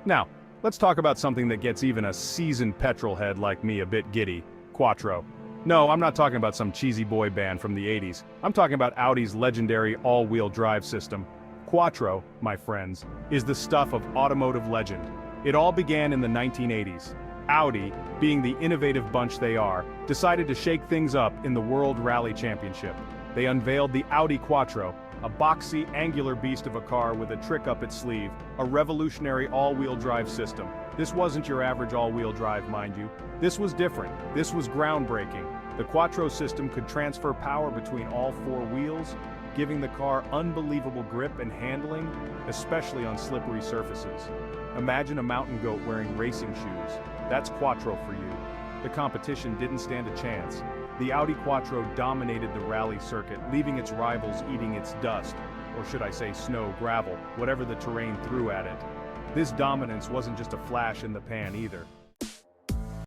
Now, let's talk about something that gets even a seasoned petrol head like me a bit giddy: Quattro. No, I'm not talking about some cheesy boy band from the 80s. I'm talking about Audi's legendary all-wheel drive system. Quattro, my friends, is the stuff of automotive legend. It all began in the 1980s. Audi, being the innovative bunch they are, decided to shake things up in the World Rally Championship. They unveiled the Audi Quattro, a boxy, angular beast of a car with a trick up its sleeve, a revolutionary all-wheel drive system. This wasn't your average all-wheel drive, mind you. This was different. This was groundbreaking. The Quattro system could transfer power between all four wheels, giving the car unbelievable grip and handling, especially on slippery surfaces. Imagine a mountain goat wearing racing shoes. That's Quattro for you. The competition didn't stand a chance. The Audi Quattro dominated the rally circuit, leaving its rivals eating its dust, or should I say snow, gravel, whatever the terrain threw at it. This dominance wasn't just a flash in the pan either.